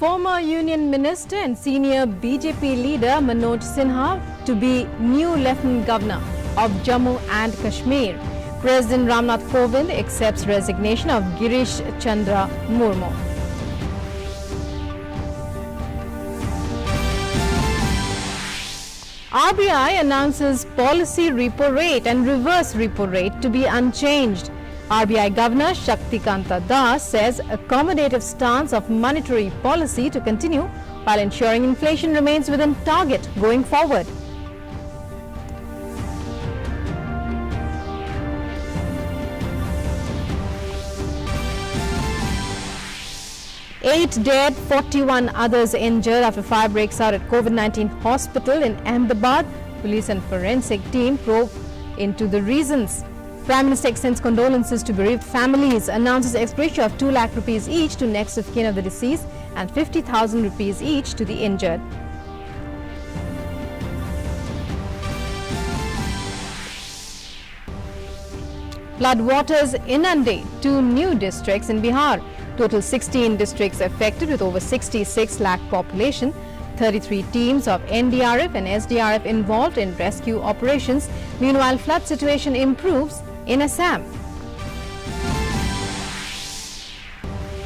former Union Minister and senior BJP leader Manoj Sinha to be new Lieutenant Governor of Jammu and Kashmir. President Ramnath Kovind accepts resignation of Girish Chandra Murmu. RBI announces policy repo rate and reverse repo rate to be unchanged. RBI Governor Shaktikanta Das says accommodative stance of monetary policy to continue while ensuring inflation remains within target going forward. Eight dead, 41 others injured after fire breaks out at COVID-19 hospital in Ahmedabad. Police and forensic team probe into the reasons. Prime Minister extends condolences to bereaved families, announces expenditure of 2 lakh rupees each to next of kin of the deceased and 50,000 rupees each to the injured. Floodwaters inundate 2 new districts in Bihar. Total 16 districts affected with over 66 lakh population. 33 teams of NDRF and SDRF involved in rescue operations. Meanwhile, flood situation improves in Assam.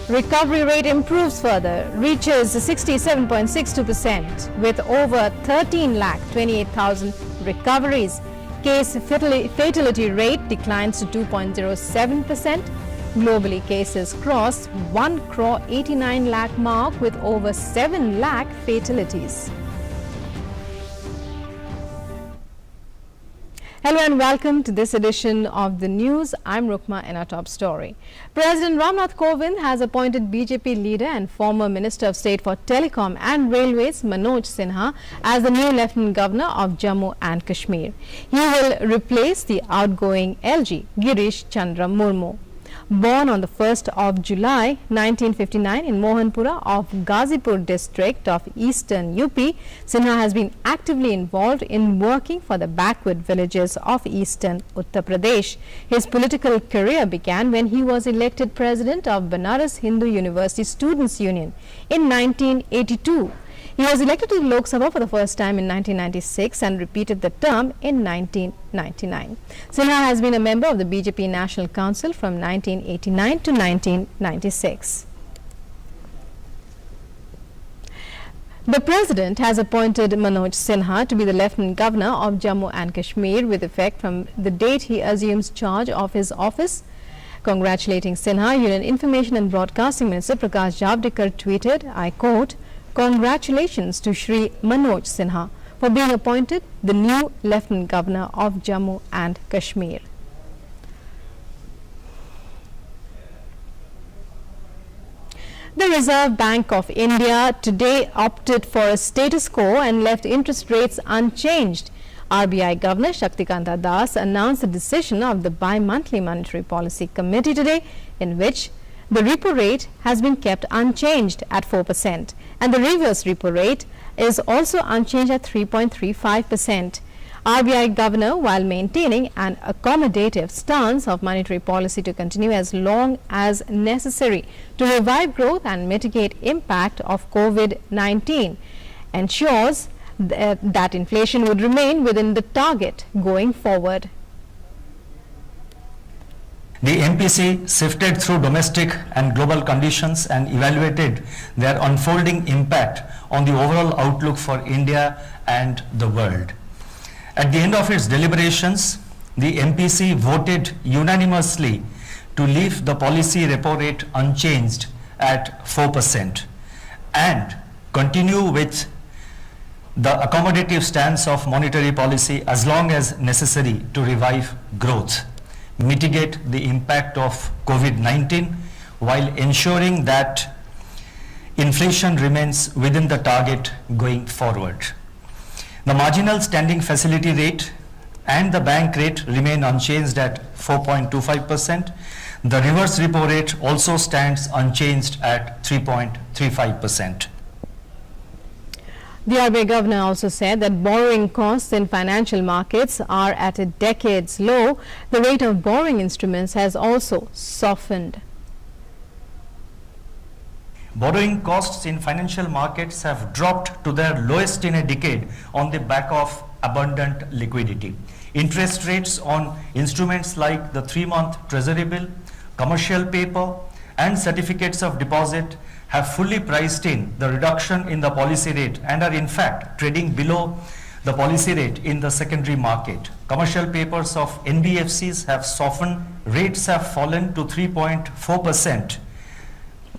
Recovery rate improves further, reaches 67.62% with over 13,28,000 recoveries. Case fatality rate declines to 2.07%. Globally, cases crossed 1 crore 89 lakh mark with over 7 lakh fatalities. Hello and welcome to this edition of the news. I'm Rukma in our top story. President Ramnath Kovind has appointed BJP leader and former Minister of State for Telecom and Railways Manoj Sinha as the new Lieutenant Governor of Jammu and Kashmir. He will replace the outgoing LG Girish Chandra Murmu. Born on the 1st of July 1959 in Mohanpura of Ghazipur district of eastern UP, Sinha has been actively involved in working for the backward villages of eastern Uttar Pradesh. His political career began when he was elected president of Banaras Hindu University Students' Union in 1982. He was elected to the Lok Sabha for the first time in 1996 and repeated the term in 1999. Sinha has been a member of the BJP National Council from 1989 to 1996. The President has appointed Manoj Sinha to be the Lieutenant Governor of Jammu and Kashmir with effect from the date he assumes charge of his office. Congratulating Sinha, Union Information and Broadcasting Minister Prakash Javadekar tweeted, I quote, "Congratulations to Shri Manoj Sinha for being appointed the new Lieutenant Governor of Jammu and Kashmir." The Reserve Bank of India today opted for a status quo and left interest rates unchanged. RBI Governor Shaktikanta Das announced the decision of the bi-monthly Monetary Policy Committee today, in which the repo rate has been kept unchanged at 4% and the reverse repo rate is also unchanged at 3.35%. RBI Governor, while maintaining an accommodative stance of monetary policy to continue as long as necessary to revive growth and mitigate impact of COVID-19, ensures that inflation would remain within the target going forward. The MPC sifted through domestic and global conditions and evaluated their unfolding impact on the overall outlook for India and the world. At the end of its deliberations, the MPC voted unanimously to leave the policy repo rate unchanged at 4% and continue with the accommodative stance of monetary policy as long as necessary to revive growth, mitigate the impact of COVID-19 while ensuring that inflation remains within the target going forward. The marginal standing facility rate and the bank rate remain unchanged at 4.25%. The reverse repo rate also stands unchanged at 3.35%. The RBI Governor also said that borrowing costs in financial markets are at a decade's low. The rate of borrowing instruments has also softened. Borrowing costs in financial markets have dropped to their lowest in a decade on the back of abundant liquidity. Interest rates on instruments like the 3-month treasury bill, commercial paper, and certificates of deposit have fully priced in the reduction in the policy rate and are in fact trading below the policy rate in the secondary market. Commercial papers of NBFCs have softened, rates have fallen to 3.4%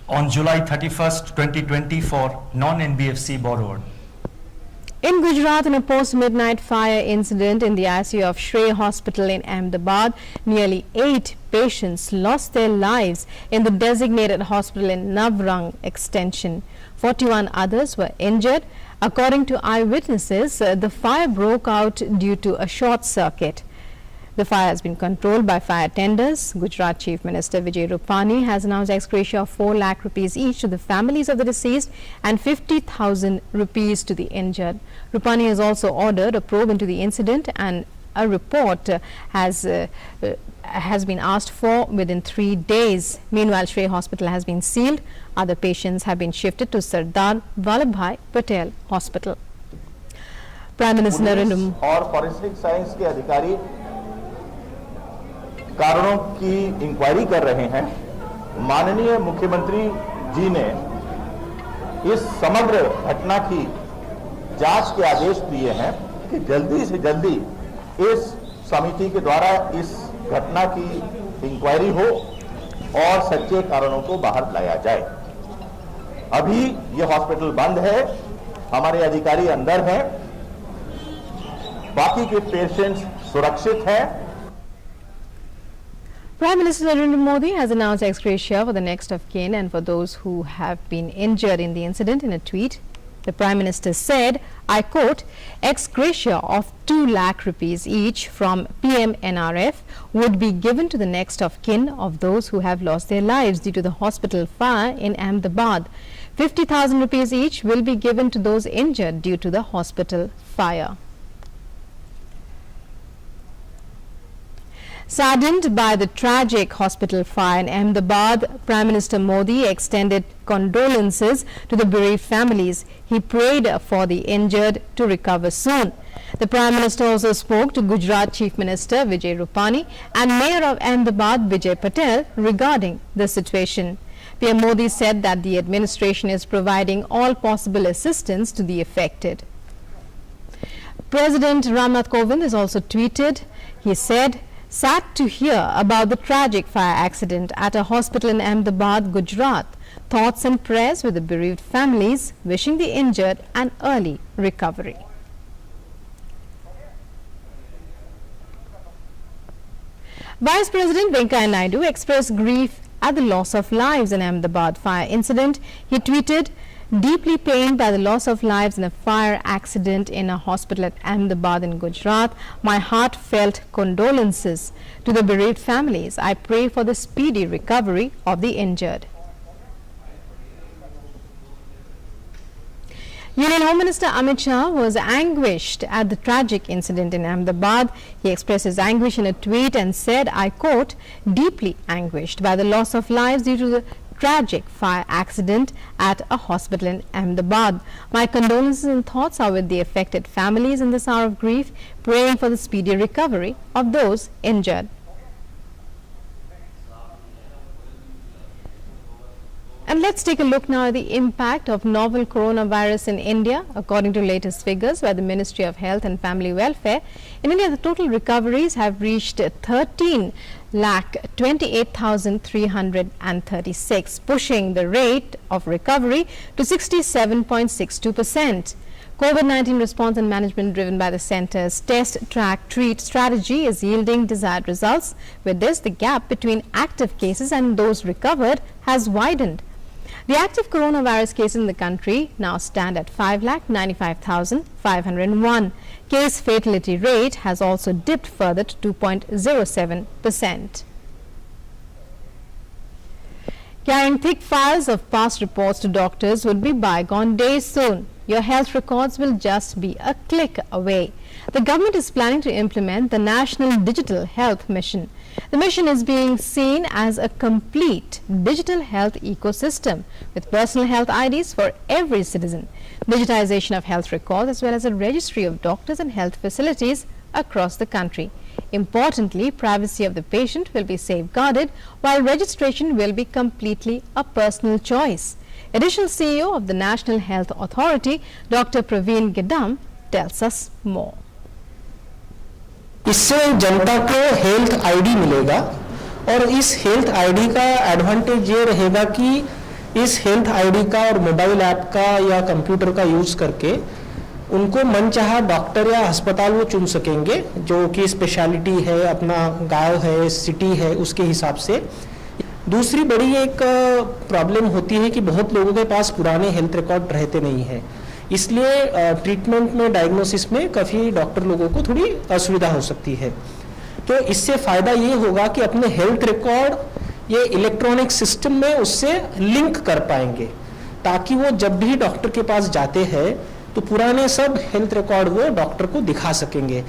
on July 31st, 2020 for non-NBFC borrowers. In Gujarat, in a post-midnight fire incident in the ICU of Shrey Hospital in Ahmedabad, nearly 8 patients lost their lives in the designated hospital in Navrang Extension. 41 others were injured. According to eyewitnesses, the fire broke out due to a short circuit. The fire has been controlled by fire tenders. Gujarat Chief Minister Vijay Rupani has announced ex gratia of 4 lakh rupees each to the families of the deceased and 50,000 rupees to the injured. Rupani has also ordered a probe into the incident, and a report has been asked for within 3 days. Meanwhile, Shrey Hospital has been sealed. Other patients have been shifted to Sardar Vallabhbhai Patel Hospital. Prime Minister Narendra Modi और forensic science के अधिकारी कारणों की inquiry कर रहे हैं। माननीय मुख्यमंत्री जी ने इस समग्र घटना की जांच के आदेश दिए हैं कि जल्दी से जल्दी इस समिति के द्वारा इस घटना की इंक्वायरी हो और सच्चे कारणों को बाहर लाया जाए। अभी यह हॉस्पिटल बंद है, हमारे अधिकारी अंदर हैं, बाकी के पेशेंट्स सुरक्षित हैं। Prime Minister Narendra Modi has announced ex gratia for the next of kin and for those who have been injured in the incident. In a tweet, the Prime Minister said, I quote, ex gratia of 2 lakh rupees each from PMNRF would be given to the next of kin of those who have lost their lives due to the hospital fire in Ahmedabad. 50,000 rupees each will be given to those injured due to the hospital fire. Saddened by the tragic hospital fire in Ahmedabad, Prime Minister Modi extended condolences to the bereaved families. He prayed for the injured to recover soon. The Prime Minister also spoke to Gujarat Chief Minister Vijay Rupani and Mayor of Ahmedabad Vijay Patel regarding the situation. PM Modi said that the administration is providing all possible assistance to the affected. President Ramnath Kovind has also tweeted. He said, sad to hear about the tragic fire accident at a hospital in Ahmedabad, Gujarat. Thoughts and prayers with the bereaved families, wishing the injured an early recovery. Vice President Venkaiah Naidu expressed grief at the loss of lives in Ahmedabad fire incident. He tweeted, deeply pained by the loss of lives in a fire accident in a hospital at Ahmedabad in Gujarat, my heartfelt condolences to the bereaved families. I pray for the speedy recovery of the injured. Union Home Minister Amit Shah was anguished at the tragic incident in Ahmedabad. He expressed his anguish in a tweet and said, I quote, deeply anguished by the loss of lives due to the tragic fire accident at a hospital in Ahmedabad. My condolences and thoughts are with the affected families in this hour of grief, praying for the speedy recovery of those injured. And let's take a look now at the impact of novel coronavirus in India. According to latest figures by the Ministry of Health and Family Welfare, in India the total recoveries have reached 13,28,336, pushing the rate of recovery to 67.62%. COVID-19 response and management driven by the centre's test, track, treat strategy is yielding desired results. With this, the gap between active cases and those recovered has widened. The active coronavirus cases in the country now stand at 5,95,501. Case fatality rate has also dipped further to 2.07%. Carrying thick files of past reports to doctors would be bygone days soon. Your health records will just be a click away. The government is planning to implement the National Digital Health Mission. The mission is being seen as a complete digital health ecosystem with personal health IDs for every citizen, digitization of health records as well as a registry of doctors and health facilities across the country. Importantly, privacy of the patient will be safeguarded while registration will be completely a personal choice. Additional CEO of the National Health Authority, Dr. Praveen Gedam, tells us more. इससे जनता को health ID मिलेगा और इस health ID का advantage ये रहेगा कि इस हेल्थ आईडी का और मोबाइल ऐप का या कंप्यूटर का यूज करके उनको मनचाहा डॉक्टर या अस्पताल वो चुन सकेंगे जो कि स्पेशलिटी है, अपना गांव है, सिटी है, उसके हिसाब से। दूसरी बड़ी एक प्रॉब्लम होती है कि बहुत लोगों के पास पुराने हेल्थ रिकॉर्ड रहते नहीं हैं, इसलिए ट्रीटमेंट में, डायग्नोसिस में काफ़ी डॉक्टर लोगों को थोड़ी असुविधा हो सकती है। तो इससे फ़ायदा ये होगा कि अपने हेल्थ रिकॉर्ड ये इलेक्ट्रॉनिक सिस्टम में उससे लिंक कर पाएंगे ताकि वो जब भी डॉक्टर के पास जाते हैं तो पुराने सब हेल्थ रिकॉर्ड वो डॉक्टर को दिखा सकेंगे।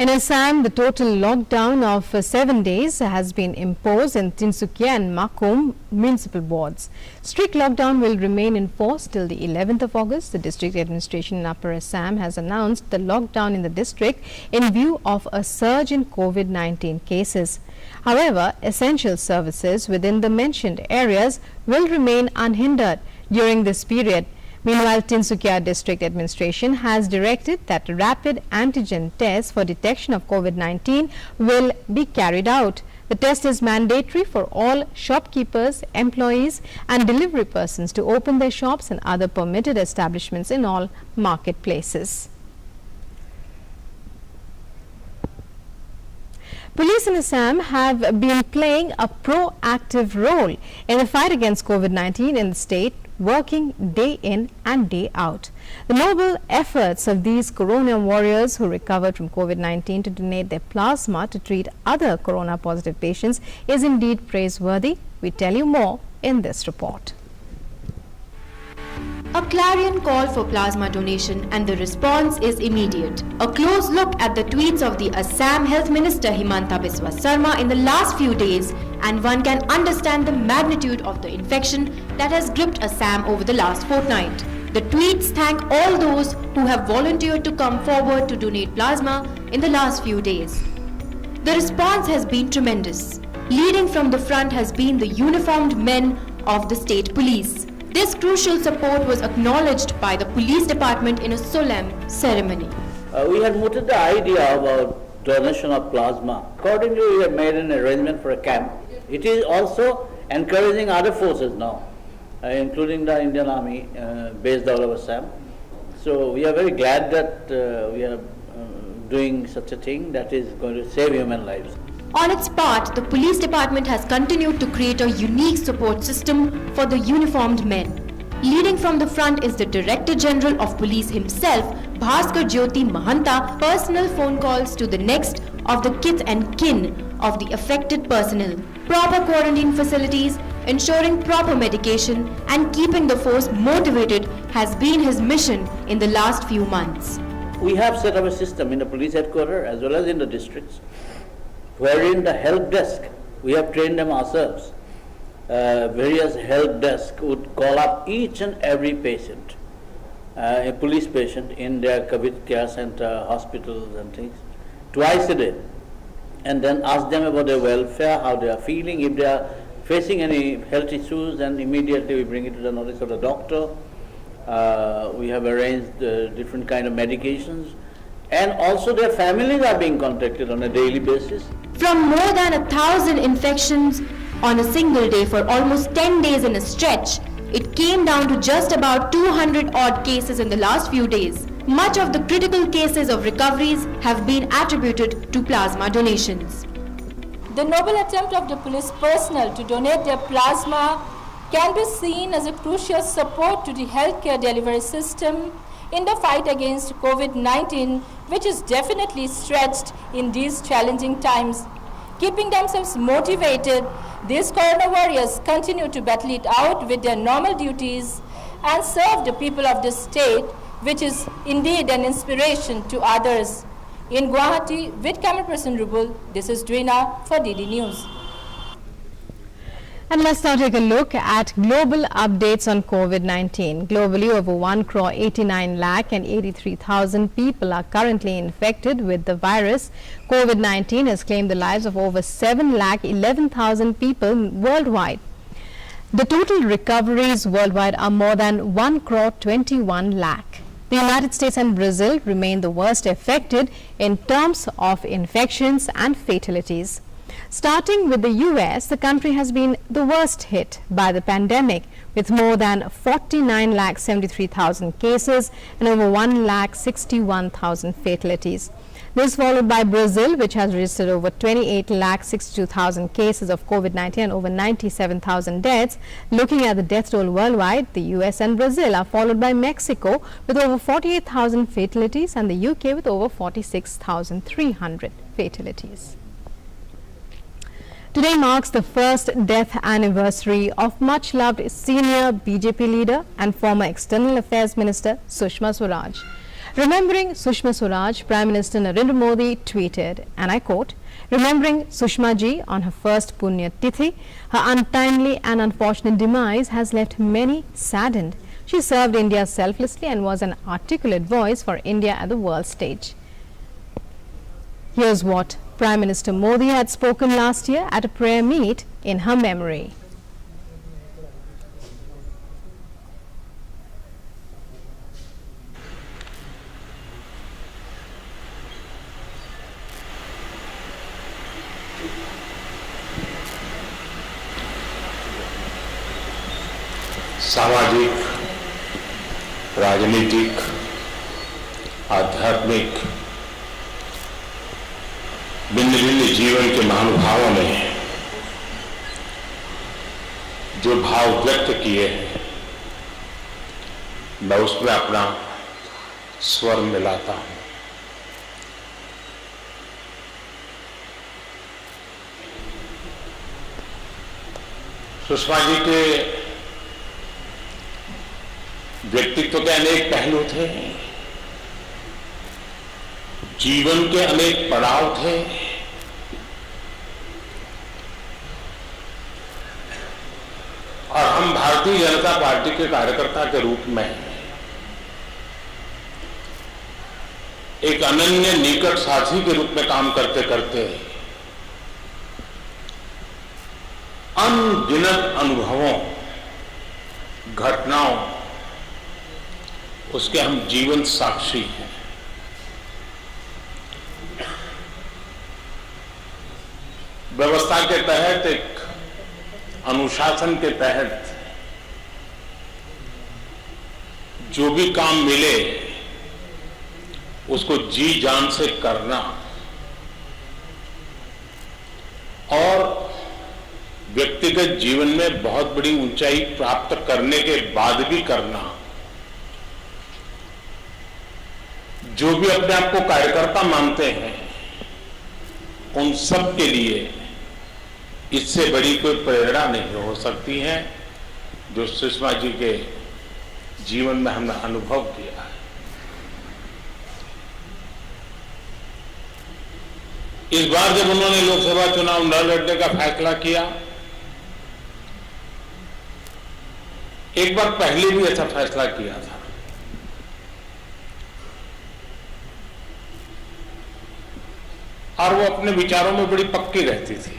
In Assam, the total lockdown of 7 days has been imposed in Tinsukia and Makum municipal wards. Strict lockdown will remain in force till the 11th of August. The district administration in Upper Assam has announced the lockdown in the district in view of a surge in COVID-19 cases. However, essential services within the mentioned areas will remain unhindered during this period. Meanwhile, Tinsukia District Administration has directed that rapid antigen tests for detection of COVID-19 will be carried out. The test is mandatory for all shopkeepers, employees and delivery persons to open their shops and other permitted establishments in all marketplaces. Police in Assam have been playing a proactive role in the fight against COVID-19 in the state, working day in and day out. The noble efforts of these corona warriors who recovered from COVID-19 to donate their plasma to treat other corona positive patients is indeed praiseworthy. We tell you more in this report. A clarion call for plasma donation and the response is immediate. A close look at the tweets of the Assam Health Minister Himanta Biswa Sarma in the last few days, and one can understand the magnitude of the infection that has gripped Assam over the last fortnight. The tweets thank all those who have volunteered to come forward to donate plasma in the last few days. The response has been tremendous. Leading from the front has been the uniformed men of the state police. This crucial support was acknowledged by the police department in a solemn ceremony. We had mooted the idea about donation of plasma. Accordingly, we have made an arrangement for a camp. It is also encouraging other forces now, including the Indian Army based out of Assam. So we are very glad that we are doing such a thing that is going to save human lives. On its part, the police department has continued to create a unique support system for the uniformed men. Leading from the front is the Director General of Police himself, Bhaskar Jyoti Mahanta. Personal phone calls to the next of the kith and kin of the affected personnel. Proper quarantine facilities, ensuring proper medication and keeping the force motivated has been his mission in the last few months. We have set up a system in the police headquarters as well as in the districts, wherein the help desk, we have trained them ourselves. Various help desks would call up each and every patient, a police patient in their COVID care center, hospitals and things, twice a day, and then ask them about their welfare, how they are feeling. If they are facing any health issues, then immediately we bring it to the notice of the doctor. We have arranged different kind of medications, and also their families are being contacted on a daily basis. From more than 1,000 infections on a single day for almost 10 days in a stretch, it came down to just about 200 odd cases in the last few days. Much of the critical cases of recoveries have been attributed to plasma donations. The noble attempt of the police personnel to donate their plasma can be seen as a crucial support to the healthcare delivery system in the fight against COVID-19, which is definitely stretched in these challenging times. Keeping themselves motivated, these corona warriors continue to battle it out with their normal duties and serve the people of the state which is indeed an inspiration to others. In Guwahati, with camera person Rubul, this is Dweena for DD News. And let's now take a look at global updates on COVID-19. Globally, over 1,89,83,000 people are currently infected with the virus. COVID-19 has claimed the lives of over 7,11,000 people worldwide. The total recoveries worldwide are more than 1,21 lakh. The United States and Brazil remain the worst affected in terms of infections and fatalities. Starting with the US, the country has been the worst hit by the pandemic, with more than 49,73,000 cases and over 1,61,000 fatalities. This followed by Brazil, which has registered over 28,62,000 cases of COVID-19 and over 97,000 deaths. Looking at the death toll worldwide, the US and Brazil are followed by Mexico with over 48,000 fatalities and the UK with over 46,300 fatalities. Today marks the first death anniversary of much-loved senior BJP leader and former External Affairs Minister Sushma Swaraj. Remembering Sushma Swaraj, Prime Minister Narendra Modi tweeted, and I quote, "Remembering Sushma ji on her first Punya Tithi, her untimely and unfortunate demise has left many saddened. She served India selflessly and was an articulate voice for India at the world stage." Here's what Prime Minister Modi had spoken last year at a prayer meet in her memory. सामाजिक, राजनीतिक, आध्यात्मिक भिन्न भिन्न जीवन के महानुभावों ने जो भाव व्यक्त किए हैं, मैं उसमें अपना स्वर मिलाता हूं। सुषमा जी के व्यक्तित्व के अनेक पहलू थे, जीवन के अनेक पड़ाव थे, और हम भारतीय जनता पार्टी के कार्यकर्ता के रूप में एक अनन्य निकट साथी के रूप में काम करते करते अनगिनत अनुभवों, घटनाओं, उसके हम जीवन साक्षी हैं। व्यवस्था के तहत, एक अनुशासन के तहत जो भी काम मिले उसको जी जान से करना और व्यक्तिगत जीवन में बहुत बड़ी ऊंचाई प्राप्त करने के बाद भी करना, जो भी अपने आप को कार्यकर्ता मानते हैं उन सब के लिए इससे बड़ी कोई प्रेरणा नहीं हो सकती है जो सुषमा जी के जीवन में हमने अनुभव किया है। इस बार जब उन्होंने लोकसभा चुनाव न लड़ने का फैसला किया, एक बार पहले भी ऐसा फैसला किया था, और वो अपने विचारों में बड़ी पक्की रहती थी।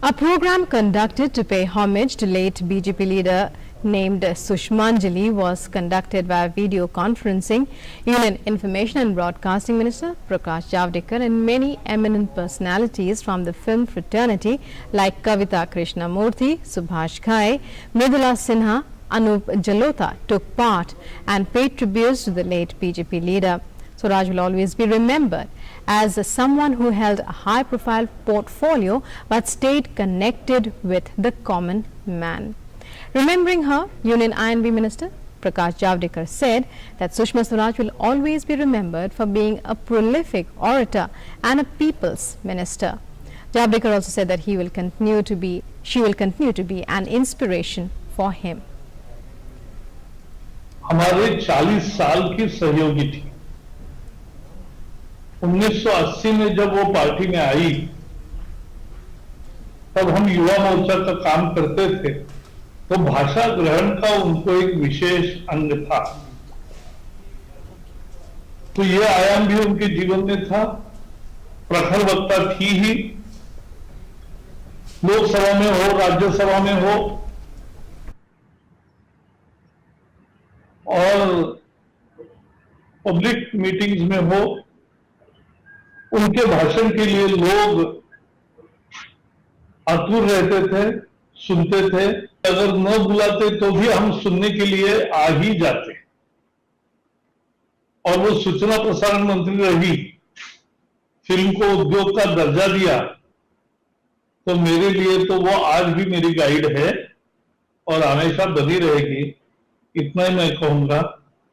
A program conducted to pay homage to late BJP leader named Sushmanjali was conducted via video conferencing. Union Information and Broadcasting Minister Prakash Javadekar and many eminent personalities from the film fraternity like Kavita Krishnamurthy, Subhash Ghai, Mridula Sinha, Anup Jalota took part and paid tributes to the late BJP leader. Swaraj will always be remembered as someone who held a high-profile portfolio but stayed connected with the common man. Remembering her, Union INB Minister Prakash Javadekar said that Sushma Swaraj will always be remembered for being a prolific orator and a people's minister. Javadekar also said that she will continue to be an inspiration for him. हमारे 40 साल की सहयोगी थी। 1980 में जब वो party में आई, तब हम युवा मोर्चा का काम करते थे, तो भाषा ग्रहण का उनको एक विशेष अंग था। तो ये आयाम भी उनके जीवन में था। प्रखर वक्ता थी ही, लोकसभा में हो, राज्यसभा में हो, और पब्लिक मीटिंग्स में हो, उनके भाषण के लिए लोग आतुर रहते थे, सुनते थे। अगर न बुलाते तो भी हम सुनने के लिए आ ही जाते। और वो सूचना प्रसारण मंत्री रही, फिल्म को उद्योग का दर्जा दिया, तो मेरे लिए तो वो आज भी मेरी गाइड है और हमेशा बनी रहेगी। इतना ही मैं कहूंगा,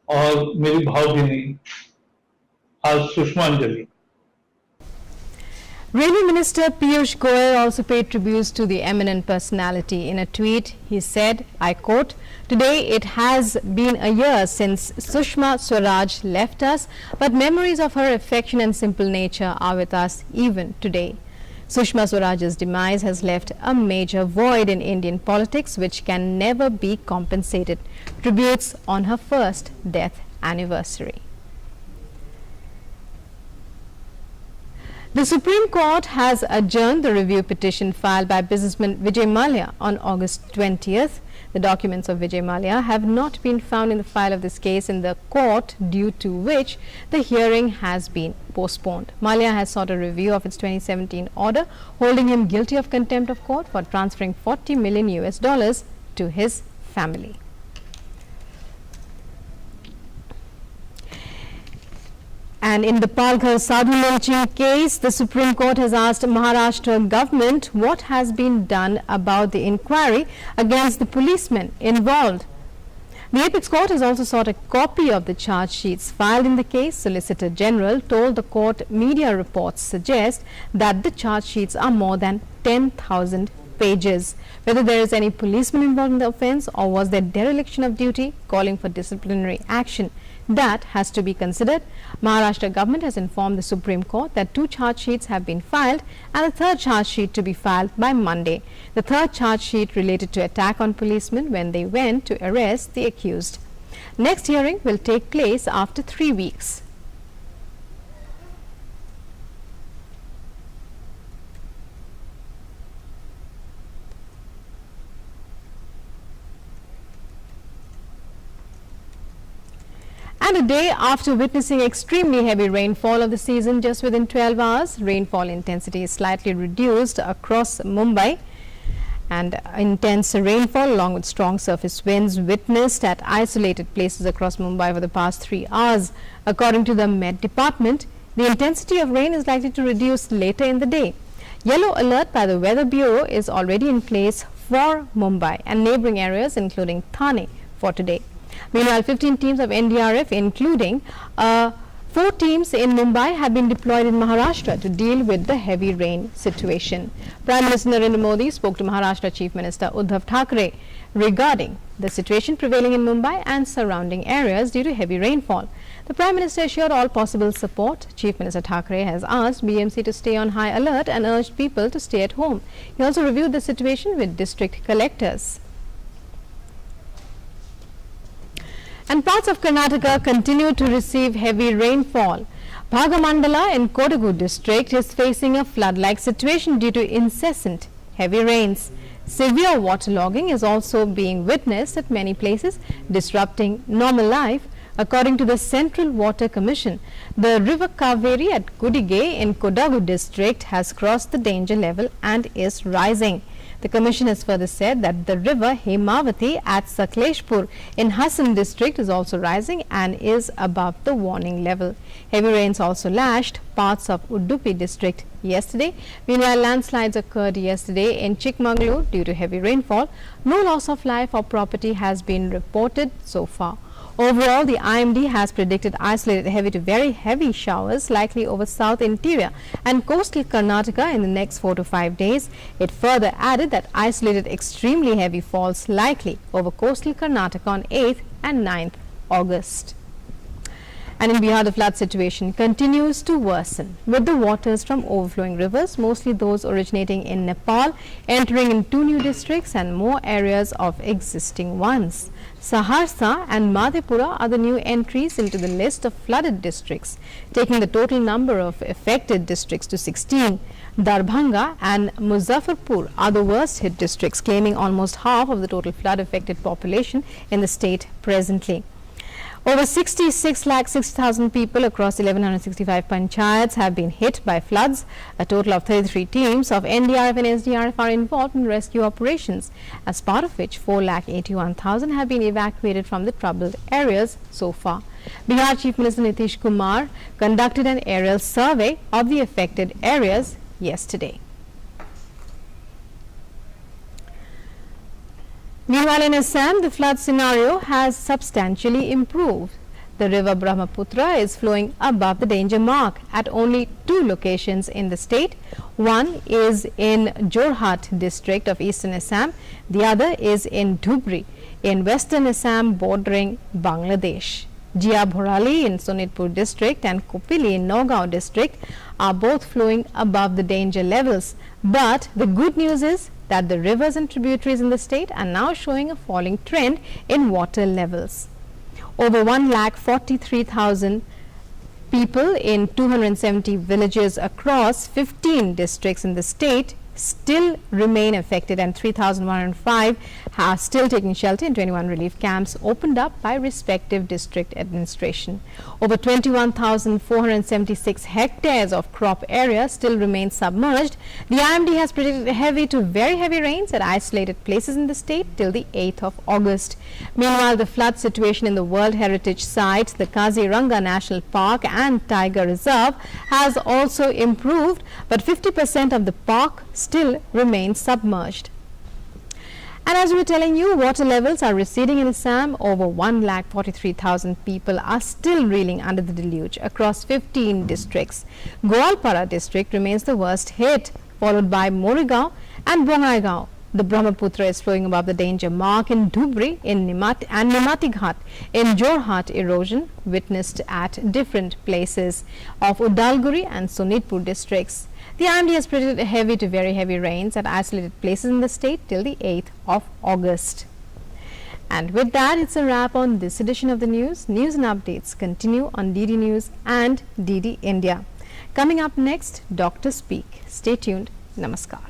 और मेरी भावभीनी आज सुषमांजलि। Railway Minister Piyush Goyal also paid tributes to the eminent personality. In a tweet, he said, I quote, "Today it has been a year since Sushma Swaraj left us, but memories of her affection and simple nature are with us even today." Sushma Swaraj's demise has left a major void in Indian politics which can never be compensated. Tributes on her first death anniversary. The Supreme Court has adjourned the review petition filed by businessman Vijay Mallya on August 20th. The documents of Vijay Mallya have not been found in the file of this case in the court, due to which the hearing has been postponed. Mallya has sought a review of its 2017 order holding him guilty of contempt of court for transferring $40 million to his family. And in the Palghar Sadhu lynching case, the Supreme Court has asked Maharashtra government what has been done about the inquiry against the policemen involved. The Apex Court has also sought a copy of the charge sheets filed in the case. Solicitor General told the court media reports suggest that the charge sheets are more than 10,000 pages. Whether there is any policeman involved in the offence or was there dereliction of duty calling for disciplinary action, that has to be considered. Maharashtra government has informed the Supreme Court that 2 charge sheets have been filed and a 3rd charge sheet to be filed by Monday. The 3rd charge sheet related to attack on policemen when they went to arrest the accused. Next hearing will take place after 3 weeks. And a day after witnessing extremely heavy rainfall of the season, just within 12 hours, rainfall intensity is slightly reduced across Mumbai. And intense rainfall along with strong surface winds witnessed at isolated places across Mumbai for the past 3 hours. According to the Met Department, the intensity of rain is likely to reduce later in the day. Yellow alert by the Weather Bureau is already in place for Mumbai and neighbouring areas including Thane for today. Meanwhile, 15 teams of NDRF, including 4 teams in Mumbai, have been deployed in Maharashtra to deal with the heavy rain situation. Prime Minister Narendra Modi spoke to Maharashtra Chief Minister Uddhav Thackeray regarding the situation prevailing in Mumbai and surrounding areas due to heavy rainfall. The Prime Minister assured all possible support. Chief Minister Thackeray has asked BMC to stay on high alert and urged people to stay at home. He also reviewed the situation with district collectors. And parts of Karnataka continue to receive heavy rainfall. Bhagamandala in Kodagu district is facing a flood-like situation due to incessant heavy rains. Severe waterlogging is also being witnessed at many places, disrupting normal life. According to the Central Water Commission, the river Kaveri at Gudige in Kodagu district has crossed the danger level and is rising. The Commission has further said that the river Hemavati at Sakleshpur in Hassan district is also rising and is above the warning level. Heavy rains also lashed parts of Udupi district yesterday. Meanwhile, landslides occurred yesterday in Chikmagalur due to heavy rainfall. No loss of life or property has been reported so far. Overall, the IMD has predicted isolated heavy to very heavy showers likely over south interior and coastal Karnataka in the next 4 to 5 days. It further added that isolated extremely heavy falls likely over coastal Karnataka on 8th and 9th August. And in Bihar, the flood situation continues to worsen, with the waters from overflowing rivers, mostly those originating in Nepal, entering in 2 new districts and more areas of existing ones. Saharsa and Madhepura are the new entries into the list of flooded districts, taking the total number of affected districts to 16. Darbhanga and Muzaffarpur are the worst hit districts, claiming almost half of the total flood affected population in the state presently. Over 66,06,000 people across 1165 panchayats have been hit by floods. A total of 33 teams of NDRF and SDRF are involved in rescue operations, as part of which 4,81,000 have been evacuated from the troubled areas so far. Bihar Chief Minister Nitish Kumar conducted an aerial survey of the affected areas yesterday. Meanwhile, in Assam, the flood scenario has substantially improved. The river Brahmaputra is flowing above the danger mark at only 2 locations in the state. One is in Jorhat district of eastern Assam. The other is in Dhubri in western Assam bordering Bangladesh. Jia Bhorali in Sonitpur district and Kopili in Nagaon district are both flowing above the danger levels. But the good news is that the rivers and tributaries in the state are now showing a falling trend in water levels. Over 1,43,000 people in 270 villages across 15 districts in the state still remain affected, and 3,105 are still taking shelter in 21 relief camps opened up by respective district administration. Over 21,476 hectares of crop area still remain submerged. The IMD has predicted heavy to very heavy rains at isolated places in the state till the 8th of August. Meanwhile, the flood situation in the World Heritage Site, the Kaziranga National Park and Tiger Reserve has also improved, but 50% of the park still remains submerged. And as we were telling you, water levels are receding in Assam. Over 1,43,000 people are still reeling under the deluge across 15 districts. Goalpara district remains the worst hit, followed by Morigaon and Bongaigaon. The Brahmaputra is flowing above the danger mark in Dhubri and Nimatighat. In Jorhat, erosion witnessed at different places of Udalguri and Sonitpur districts. The IMD has predicted heavy to very heavy rains at isolated places in the state till the 8th of August. And with that, it's a wrap on this edition of the news. News and updates continue on DD News and DD India. Coming up next, Doctor Speak. Stay tuned. Namaskar.